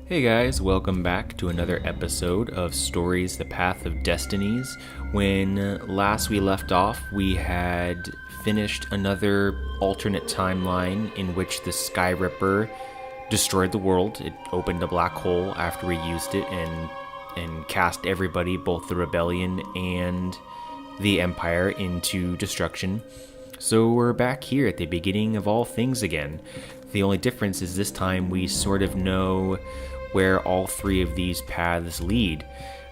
Hey guys, welcome back to another episode of Stories the Path of Destinies. When last we left off, we had finished another alternate timeline in which the Sky Ripper destroyed the world. It opened a black hole after we used it and cast everybody, both the rebellion and the Empire, into destruction. So we're back here at the beginning of all things again. The only difference is this time we sort of know where all three of these paths lead.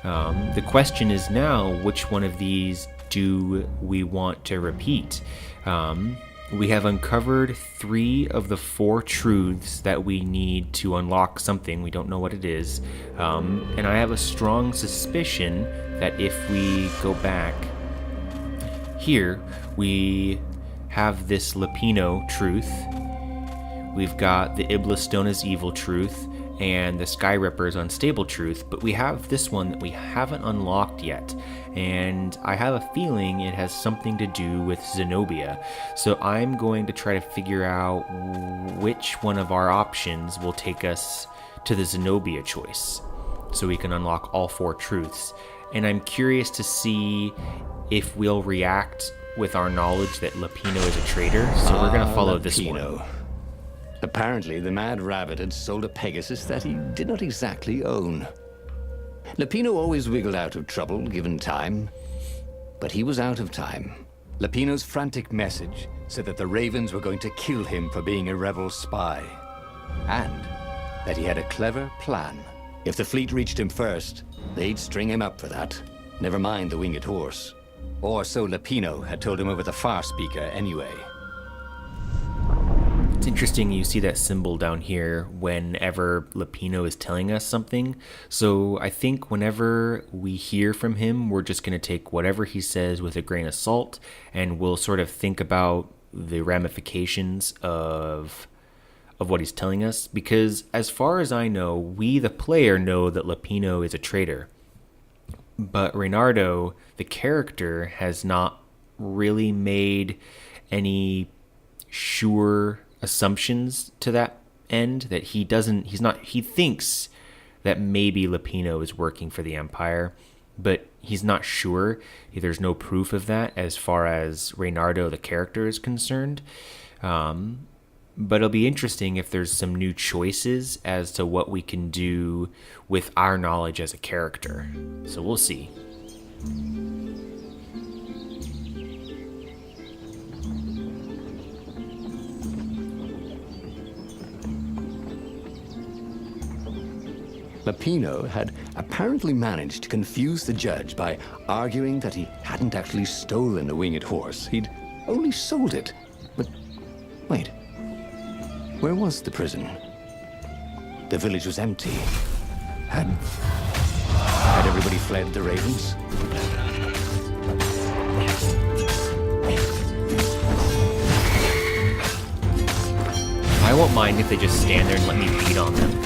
The question is now, which one of these do we want to repeat? We have uncovered 3 of the 4 truths that we need to unlock something. We don't know what it is. And I have a strong suspicion that if we go back here, we have this Lupino truth. We've got the Iblastona's evil truth and the Sky Ripper's unstable truth, but we have this one that we haven't unlocked yet, and I have a feeling it has something to do with Zenobia. So I'm going to try to figure out which one of our options will take us to the Zenobia choice, so we can unlock all 4 truths. And I'm curious to see if we'll react with our knowledge that Lupino is a traitor, so we're going to follow this one. Apparently, the Mad Rabbit had sold a Pegasus that he did not exactly own. Lupino always wiggled out of trouble, given time. But he was out of time. Lupino's frantic message said that the Ravens were going to kill him for being a rebel spy. And that he had a clever plan. If the fleet reached him first, they'd string him up for that. Never mind the winged horse. Or so Lupino had told him over the far speaker anyway. It's interesting you see that symbol down here whenever Lupino is telling us something. So I think whenever we hear from him, we're just going to take whatever he says with a grain of salt, and we'll sort of think about the ramifications of what he's telling us. Because as far as I know, we, the player, know that Lupino is a traitor. But Reynardo, the character, has not really made any sure assumptions to that end, that he thinks that maybe Lupino is working for the Empire, but he's not sure. There's no proof of that as far as Reynardo the character is concerned. But it'll be interesting if there's some new choices as to what we can do with our knowledge as a character. So we'll see. Lupino had apparently managed to confuse the judge by arguing that he hadn't actually stolen a winged horse. He'd only sold it. But wait, where was the prison? The village was empty. Had everybody fled the Ravens? I won't mind if they just stand there and let me beat on them.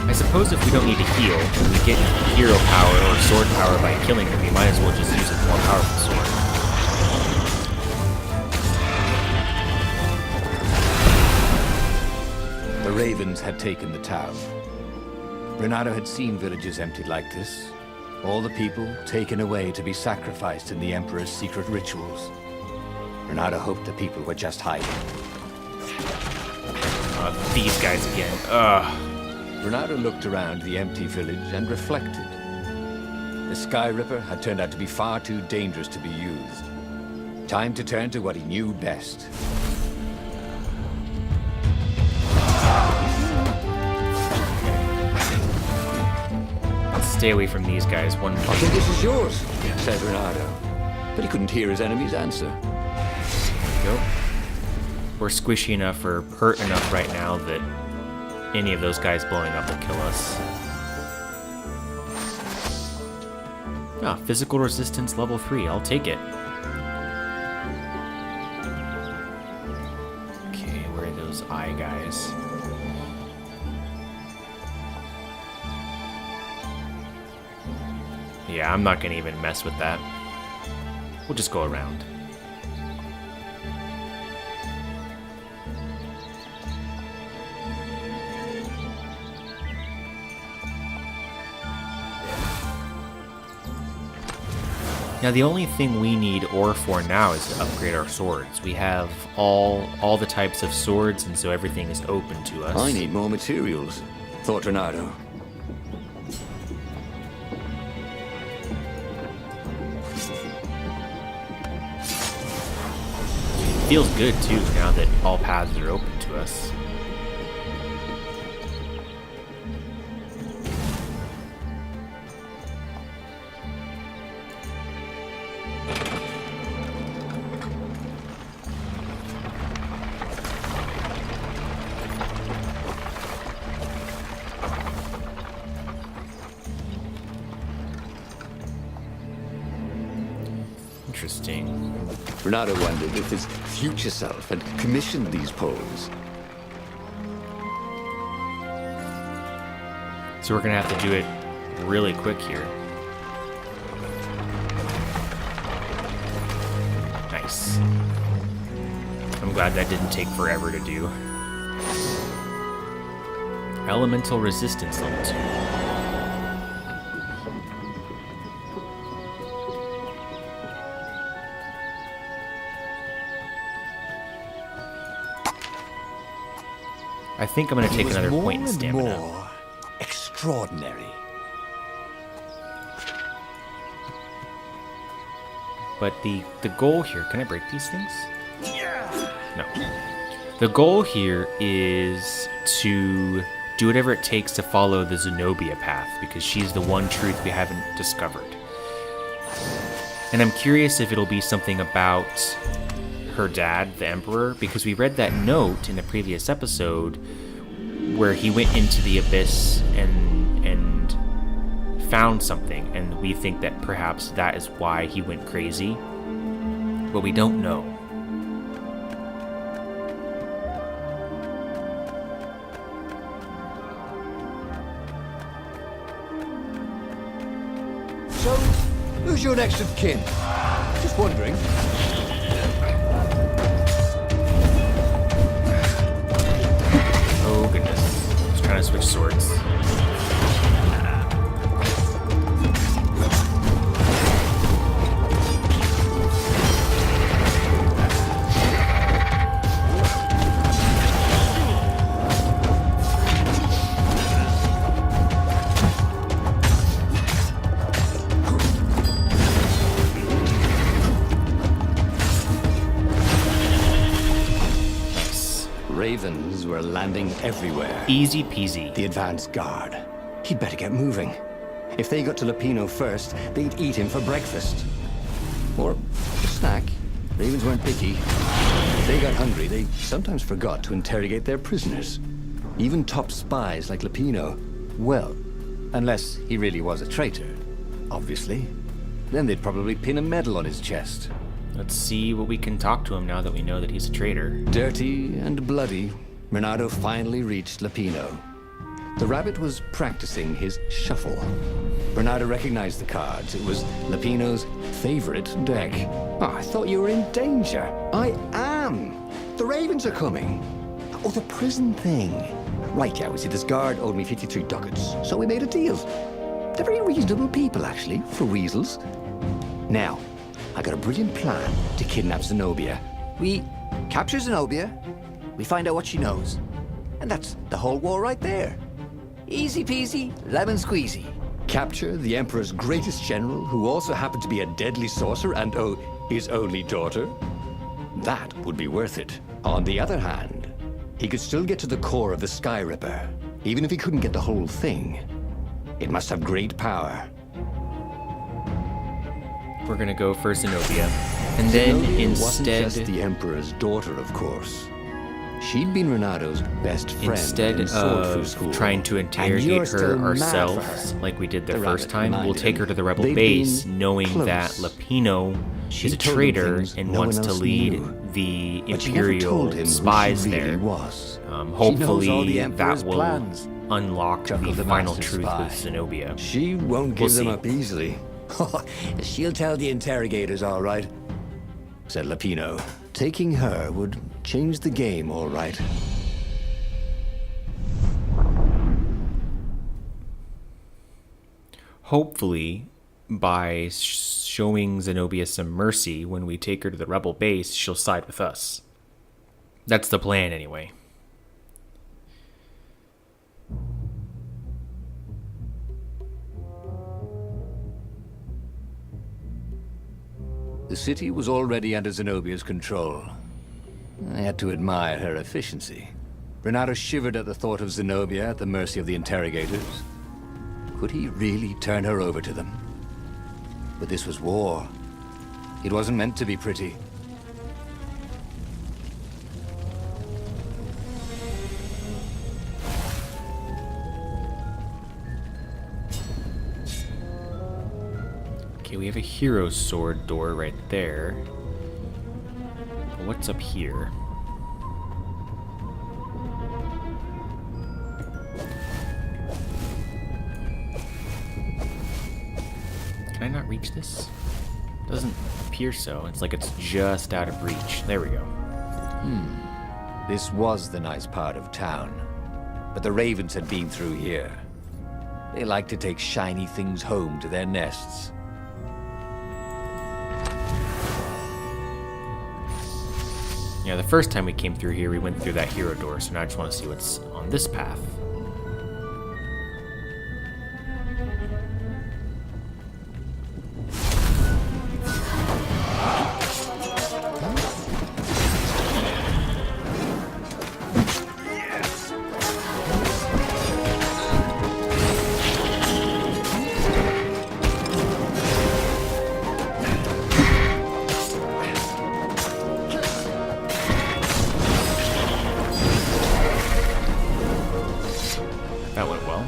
I suppose if we don't need to heal, and we get hero power or sword power by killing them, we might as well just use a more powerful sword. The Ravens had taken the town. Reynardo had seen villages emptied like this. All the people taken away to be sacrificed in the Emperor's secret rituals. Reynardo hoped the people were just hiding. These guys again. Ugh. Reynardo looked around the empty village and reflected. The Sky Ripper had turned out to be far too dangerous to be used. Time to turn to what he knew best. Let's stay away from these guys. One I think this is yours, said Reynardo. But he couldn't hear his enemy's answer. Go. We're squishy enough or hurt enough right now that any of those guys blowing up will kill us. Ah, physical resistance level 3. I'll take it. Okay, where are those eye guys? Yeah, I'm not gonna even mess with that. We'll just go around. Now the only thing we need ore for now is to upgrade our swords. We have all the types of swords, and so everything is open to us. I need more materials, thought Renato. Feels good too now that all paths are open to us. Interesting. Renato wondered if his future self had commissioned these poles. So we're gonna have to do it really quick here. Nice. I'm glad that didn't take forever to do. Elemental resistance level 2. I think I'm going to take another point in stamina. More extraordinary. But the goal here, can I break these things? No. The goal here is to do whatever it takes to follow the Zenobia path, because she's the one truth we haven't discovered. And I'm curious if it'll be something about her dad, the Emperor, because we read that note in the previous episode where he went into the abyss and found something, and we think that perhaps that is why he went crazy, but we don't know. So, who's your next of kin? Just wondering. Oh goodness. I was trying to switch swords. Ravens were landing everywhere. Easy peasy. The advance guard. He'd better get moving. If they got to Lupino first, they'd eat him for breakfast. Or a snack. Ravens weren't picky. If they got hungry, they sometimes forgot to interrogate their prisoners. Even top spies like Lupino. Well, unless he really was a traitor, obviously. Then they'd probably pin a medal on his chest. Let's see what we can talk to him now that we know that he's a traitor. Dirty and bloody, Renato finally reached Lupino. The rabbit was practicing his shuffle. Renato recognized the cards. It was Lupino's favorite deck. Oh, I thought you were in danger. I am. The ravens are coming. Oh, the prison thing. Right, yeah, we see this guard owed me 53 ducats, so we made a deal. They're very reasonable people, actually, for weasels. Now, I got a brilliant plan to kidnap Zenobia. We capture Zenobia, we find out what she knows, and that's the whole war right there. Easy peasy, lemon squeezy. Capture the Emperor's greatest general, who also happened to be a deadly sorcerer and, oh, his only daughter? That would be worth it. On the other hand, he could still get to the core of the Sky Ripper, even if he couldn't get the whole thing. It must have great power. We're gonna go for Zenobia. And then Zenobia instead... wasn't just the Emperor's daughter, of course. She'd been Renato's best friend Instead in swordfu of school. trying to And interrogate you're her still mad for ourselves, her. like we did the The first rabbit time, we'll reminded take him. her to the rebel They'd base, been knowing close. that Lupino She is a told him traitor things and no wants one to else lead knew. the But she never Imperial told him spies who she really there. was. She knows all the Hopefully Emperor's that will plans. unlock Chuckled the the final master truth spy. with Zenobia. She won't We'll give them see. up easily. She'll tell the interrogators, all right, said Lapino. Taking her would change the game, all right. Hopefully, by showing Zenobia some mercy when we take her to the rebel base, she'll side with us. That's the plan, anyway. The city was already under Zenobia's control. I had to admire her efficiency. Renato shivered at the thought of Zenobia at the mercy of the interrogators. Could he really turn her over to them? But this was war. It wasn't meant to be pretty. Okay, we have a hero's sword door right there. What's up here? Can I not reach this? Doesn't appear so. It's like it's just out of reach. There we go. This was the nice part of town. But the ravens had been through here. They like to take shiny things home to their nests. Yeah, the first time we came through here, we went through that hero door, so now I just want to see what's on this path. That went well.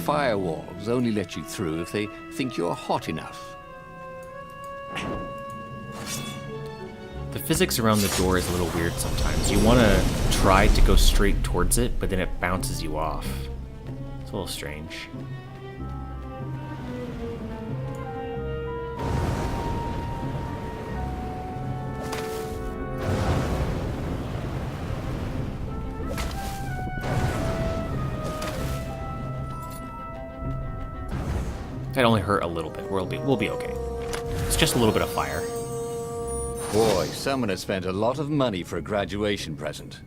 Firewalls only let you through if they think you're hot enough. The physics around the door is a little weird sometimes. You want to try to go straight towards it, but then it bounces you off. It's a little strange. That only hurt a little bit. We'll be okay. It's just a little bit of fire. Boy, someone has spent a lot of money for a graduation present.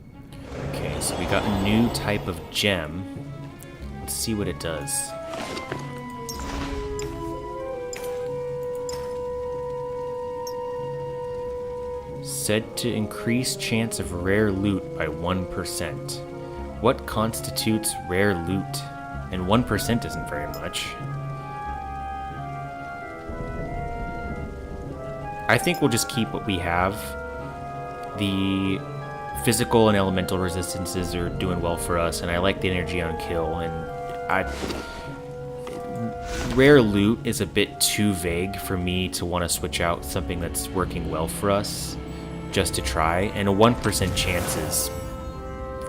Okay, so we got a new type of gem. Let's see what it does. Said to increase chance of rare loot by 1%. What constitutes rare loot? And 1% isn't very much. I think we'll just keep what we have. The physical and elemental resistances are doing well for us, and I like the energy on kill, and rare loot is a bit too vague for me to want to switch out something that's working well for us just to try, and a 1% chance is,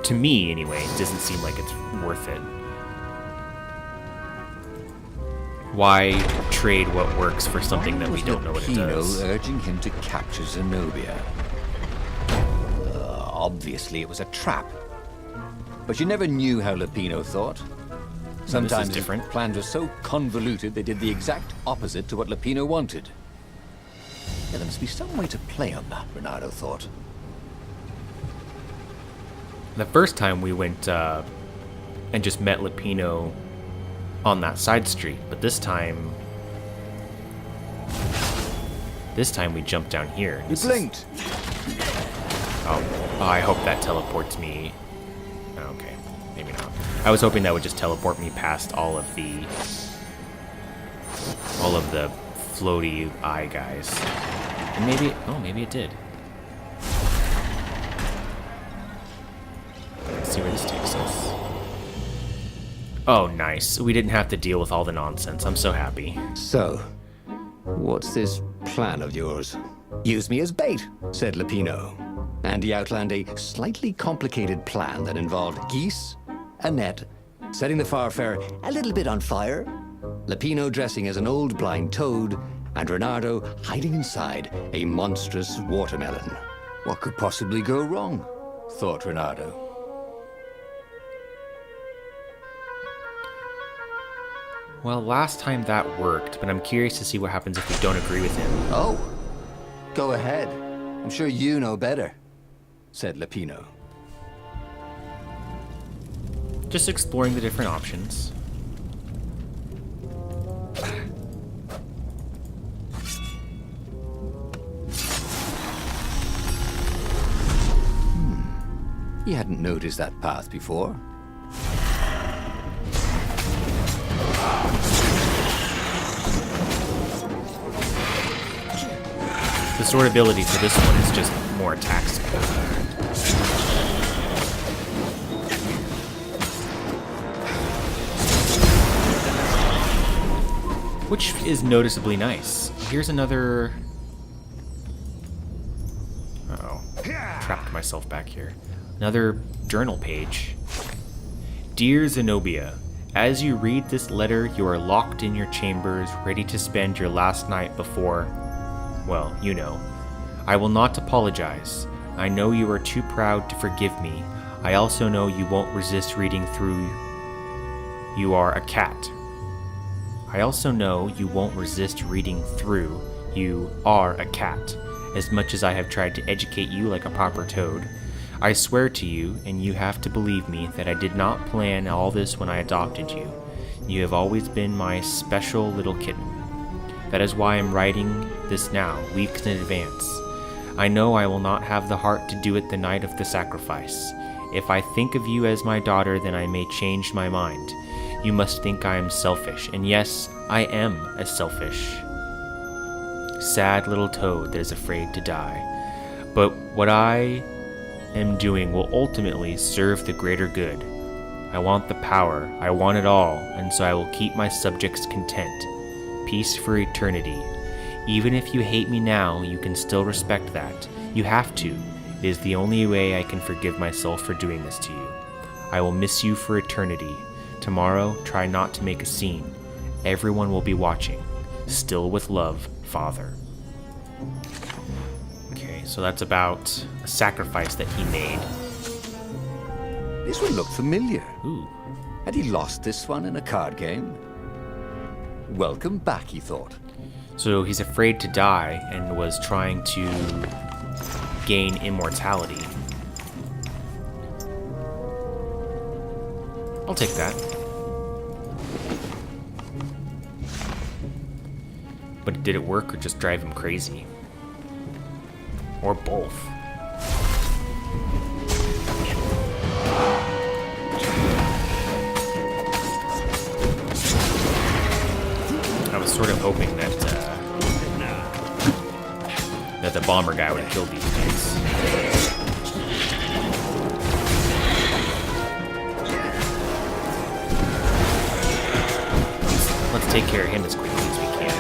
to me anyway, doesn't seem like it's worth it. Why trade what works for something that we don't know what it does? Urging him to capture Zenobia. Obviously, it was a trap. But you never knew how Lapino thought. Sometimes his different. plans were so convoluted they did the exact opposite to what Lapino wanted. Yeah, there must be some way to play on that, Renato thought. The first time we went and just met Lapino on that side street, but this time we jumped down here. You blinked. Oh, I hope that teleports me. Okay, maybe not. I was hoping that would just teleport me past all of the floaty eye guys. And maybe it did. Let's see where this takes us. Oh, nice. We didn't have to deal with all the nonsense. I'm so happy. So, what's this plan of yours? Use me as bait. Said Lupino. And he outlined a slightly complicated plan that involved geese, a net, setting the Farfarer A little bit on fire. Lupino dressing as an old blind toad, and Renato hiding inside a monstrous watermelon. What could possibly go wrong? Thought Renato. Well, last time that worked, but I'm curious to see what happens if we don't agree with him. Oh, go ahead. I'm sure you know better. Said Lupino. Just exploring the different options. He hadn't noticed that path before. The sword ability for this one is just more attacks. Which is noticeably nice. Here's another... Uh-oh. Trapped myself back here. Another journal page. Dear Zenobia, as you read this letter, you are locked in your chambers, ready to spend your last night before... Well, you know. I will not apologize. I know you are too proud to forgive me. I also know you won't resist reading through... You are a cat. I also know you won't resist reading through You Are a Cat, as much as I have tried to educate you like a proper toad. I swear to you, and you have to believe me, that I did not plan all this when I adopted you. You have always been my special little kitten. That is why I'm writing this now, weeks in advance. I know I will not have the heart to do it the night of the sacrifice. If I think of you as my daughter, then I may change my mind. You must think I am selfish, and yes, I am a selfish, sad little toad that is afraid to die. But what I am doing will ultimately serve the greater good. I want the power, I want it all, and so I will keep my subjects content. Peace for eternity. Even if you hate me now, you can still respect that. You have to. It is the only way I can forgive myself for doing this to you. I will miss you for eternity. Tomorrow, try not to make a scene. Everyone will be watching. Still with love, Father. Okay, so that's about a sacrifice that he made. This one looked familiar. Ooh. Had he lost this one in a card game? Welcome back, he thought. So he's afraid to die and was trying to gain immortality. I'll take that. But did it work or just drive him crazy? Or both? I was sort of hoping that that the bomber guy would have killed these guys. Let's take care of him as quickly as we can.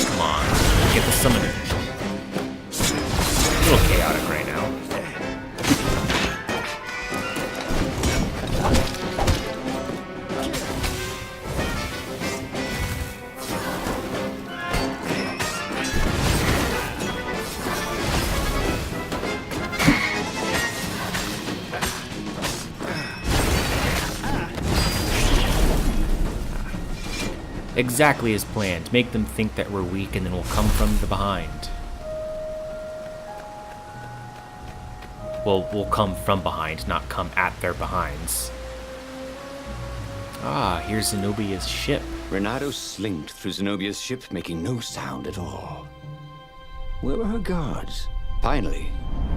Come on, get the summoner. A little chaotic right now. Exactly as planned. Make them think that we're weak and then we'll come from the behind. Well, we'll come from behind, not come at their behinds. Ah, here's Zenobia's ship. Renato slinked through Zenobia's ship, making no sound at all. Where were her guards? Finally,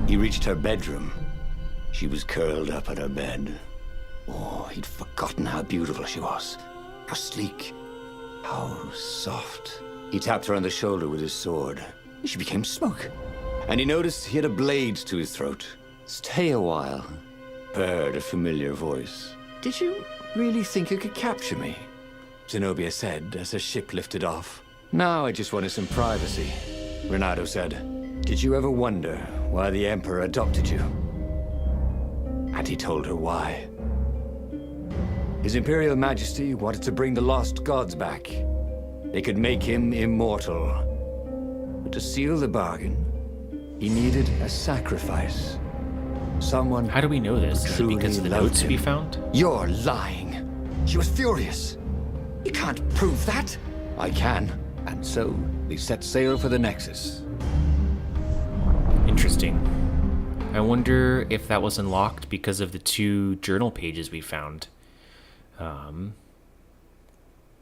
he reached her bedroom. She was curled up on her bed. Oh, he'd forgotten how beautiful she was. How sleek. How soft. He tapped her on the shoulder with his sword. She became smoke. And he noticed he had a blade to his throat. Stay a while. Heard a familiar voice. Did you really think you could capture me? Zenobia said as her ship lifted off. Now I just wanted some privacy. Renato said, did you ever wonder why the Emperor adopted you? And he told her why. His Imperial Majesty wanted to bring the lost gods back. They could make him immortal. But to seal the bargain, he needed a sacrifice. Someone. How do we know this? Is it because of the notes we found? You're lying. She was furious. You can't prove that. I can. And so, they set sail for the Nexus. Interesting. I wonder if that was unlocked because of the 2 journal pages we found. I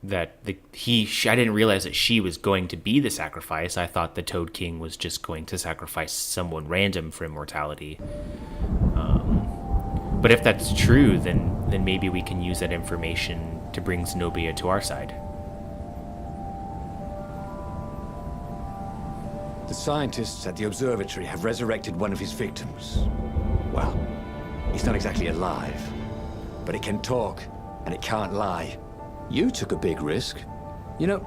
didn't realize that she was going to be the sacrifice. I thought the Toad King was just going to sacrifice someone random for immortality. But if that's true, then maybe we can use that information to bring Zenobia to our side. The scientists at the observatory have resurrected one of his victims. Well, he's not exactly alive, but it can talk, and it can't lie. You took a big risk. You know,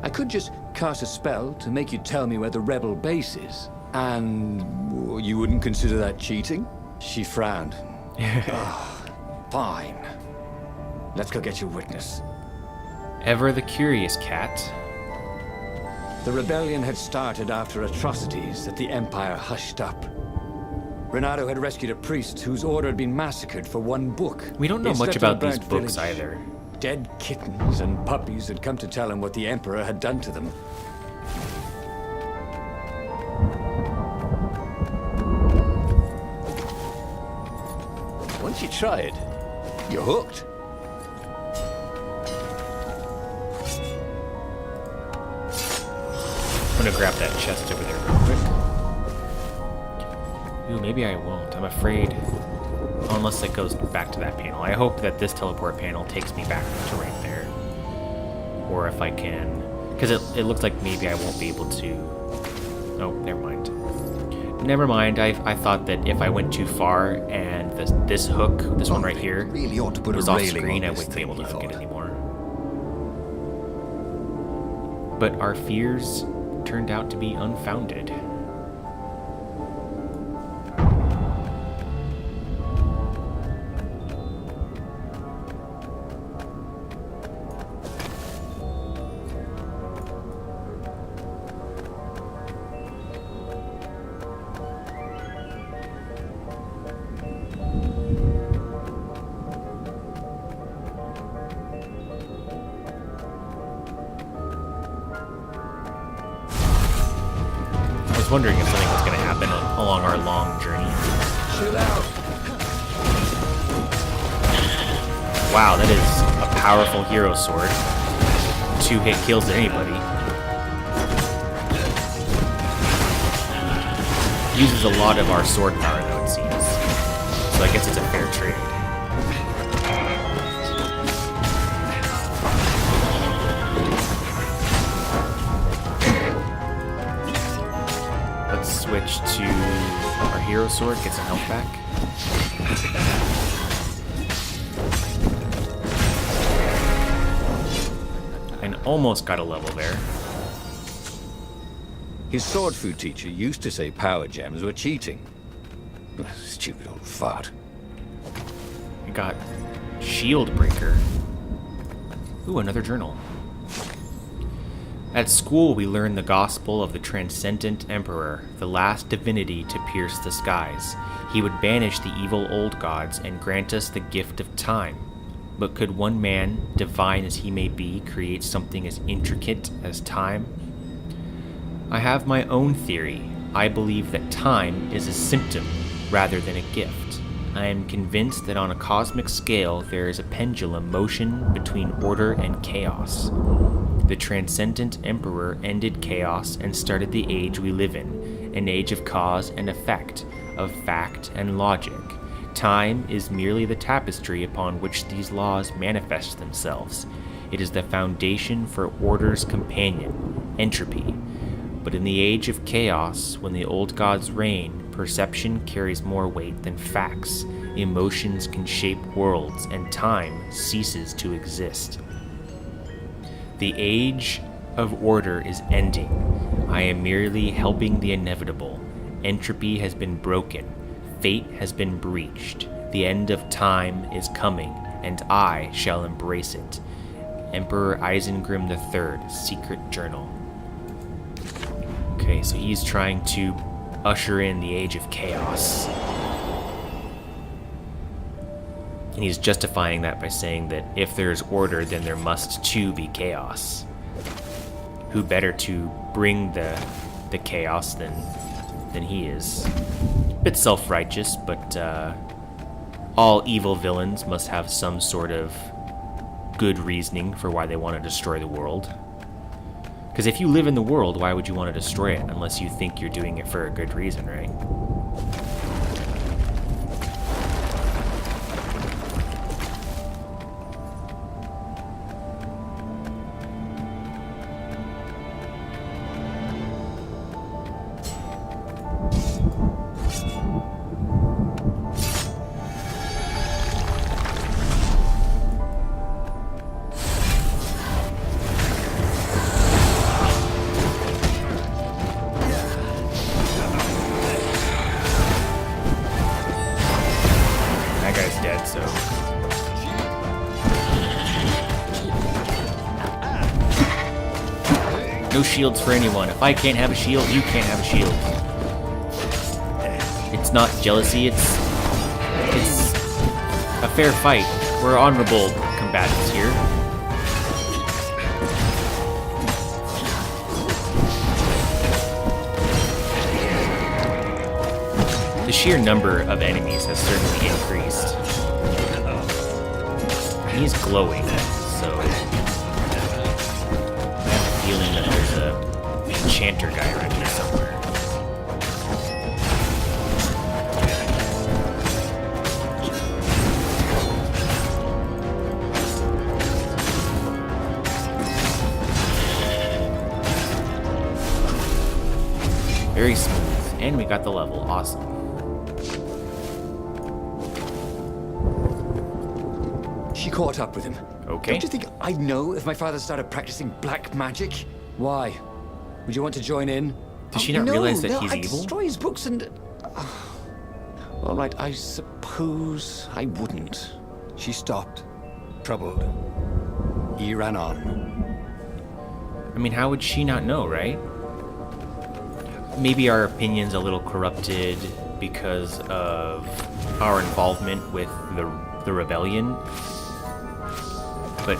I could just cast a spell to make you tell me where the rebel base is. And you wouldn't consider that cheating? She frowned. Fine. Let's go get your witness. Ever the curious cat. The rebellion had started after atrocities that the Empire hushed up. Renato had rescued a priest whose order had been massacred for one book. We don't know much about these books either. Dead kittens and puppies had come to tell him what the Emperor had done to them. Once you try it, you're hooked. I'm gonna grab that chest over there real quick. Ooh, maybe I won't. I'm afraid. Unless it goes back to that panel. I hope that this teleport panel takes me back to right there. Or if I can... Because it looks like maybe I won't be able to... Oh, never mind. Never mind. I thought that if I went too far and this hook, this one right here, really ought to put was a off railing screen, on I this wouldn't be thing, able to he hook it thought. anymore. But our fears turned out to be unfounded. I was wondering if something was going to happen along our long journey. Chill out. Wow, that is a powerful hero sword. 2-hit kills to anybody. Uses a lot of our sword power though, it seems. So I guess it's a fair trade. Let's switch to our hero sword, get some health back. And almost got a level there. His sword food teacher used to say power gems were cheating. Stupid old fart. We got Shield Breaker. Ooh, another journal. At school, we learned the gospel of the transcendent emperor, the last divinity to pierce the skies. He would banish the evil old gods and grant us the gift of time. But could one man, divine as he may be, create something as intricate as time? I have my own theory. I believe that time is a symptom rather than a gift. I am convinced that on a cosmic scale there is a pendulum motion between order and chaos. The transcendent emperor ended chaos and started the age we live in, an age of cause and effect, of fact and logic. Time is merely the tapestry upon which these laws manifest themselves. It is the foundation for order's companion, entropy. But in the age of chaos, when the old gods reign, perception carries more weight than facts. Emotions can shape worlds, and time ceases to exist. The age of order is ending. I am merely helping the inevitable. Entropy has been broken. Fate has been breached. The end of time is coming, and I shall embrace it. Emperor Isengrim III, Secret Journal. Okay, so he's trying to usher in the age of chaos. And he's justifying that by saying that if there's order, then there must too be chaos. Who better to bring the chaos than he is? A bit self-righteous, but all evil villains must have some sort of good reasoning for why they want to destroy the world. Because if you live in the world, why would you want to destroy it unless you think you're doing it for a good reason, right? No shields for anyone. If I can't have a shield, you can't have a shield. It's not jealousy, it's a fair fight. We're honorable combatants here. The sheer number of enemies has certainly increased. He's glowing, so I have a feeling that there's a enchanter guy around here somewhere. Very smooth, and we got the level. Awesome. She caught up with him. Okay. Don't you think I'd know if my father started practicing black magic? Why? Would you want to join in? Does she not realize that he's I'd evil? destroy his books and... All right, I suppose I wouldn't. She stopped, troubled. He ran on. I mean, how would she not know, right? Maybe our opinion's a little corrupted because of our involvement with the rebellion. But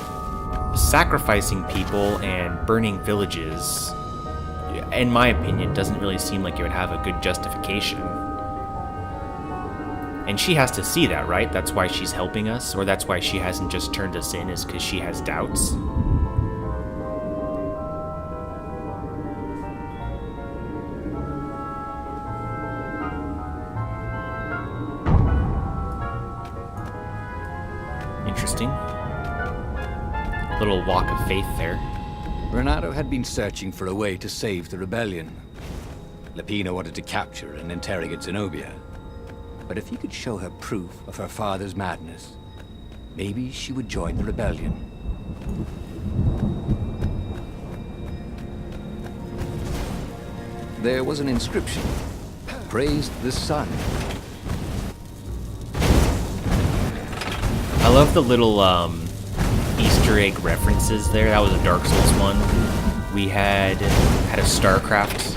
sacrificing people and burning villages, in my opinion, doesn't really seem like it would have a good justification. And she has to see that, right? That's why she's helping us, or that's why she hasn't just turned us in, is because she has doubts. Interesting. Little walk of faith there. Renato had been searching for a way to save the rebellion. Lapina wanted to capture and interrogate Zenobia. But if he could show her proof of her father's madness, maybe she would join the rebellion. There was an inscription. Praised the sun. I love the little Easter egg references there. That was a Dark Souls one. We had a StarCraft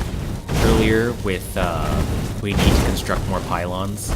earlier with we need to construct more pylons.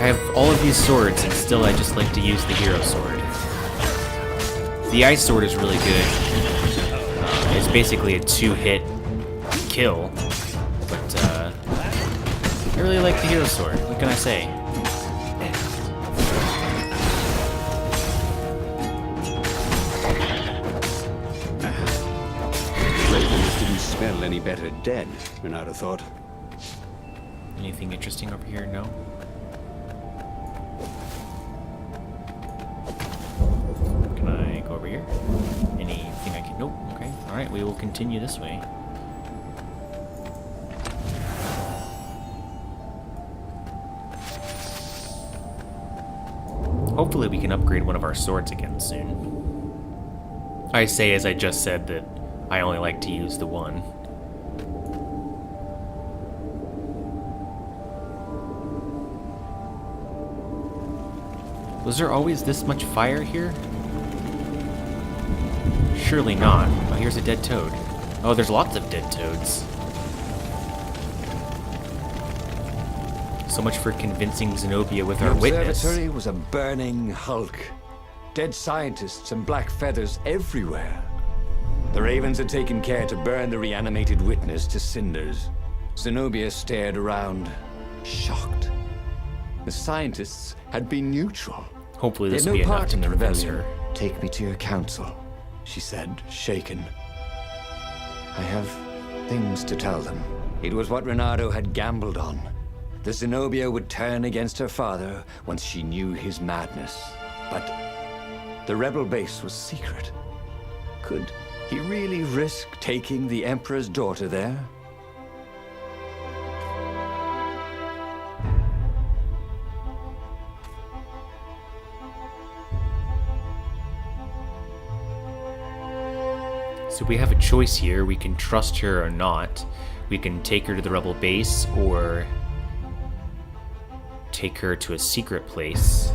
I have all of these swords, and still I just like to use the hero sword. The ice sword is really good. It's basically a 2-hit kill, but I really like the hero sword. What can I say? Ravens didn't smell any better dead than I'd have thought. Anything interesting over here? No? Can I go over here? Anything I can... Nope. Okay. Alright, we will continue this way. Hopefully we can upgrade one of our swords again soon. I say as I just said that I only like to use the one. Was there always this much fire here? Surely not. Oh, here's a dead toad. Oh, there's lots of dead toads. So much for convincing Zenobia with our witness. The observatory was a burning hulk. Dead scientists and black feathers everywhere. The Ravens had taken care to burn the reanimated witness to cinders. Zenobia stared around, shocked. The scientists had been neutral. Hopefully this They will had be no enough part to in the convince rebellion. her. Take me to your council, she said, shaken. I have things to tell them. It was what Renato had gambled on. The Zenobia would turn against her father once she knew his madness. But the rebel base was secret. Could he really risk taking the Emperor's daughter there? So we have a choice here. We can trust her or not. We can take her to the rebel base or take her to a secret place.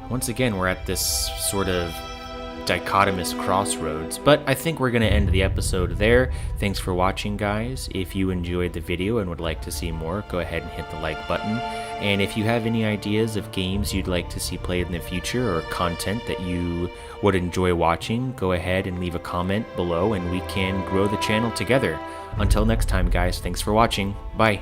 Once again, we're at this sort of dichotomous crossroads, but I think we're going to end the episode there. Thanks for watching, guys. If you enjoyed the video and would like to see more, go ahead and hit the like button. And if you have any ideas of games you'd like to see played in the future or content that you would enjoy watching, go ahead and leave a comment below and we can grow the channel together. Until next time, guys, thanks for watching. Bye.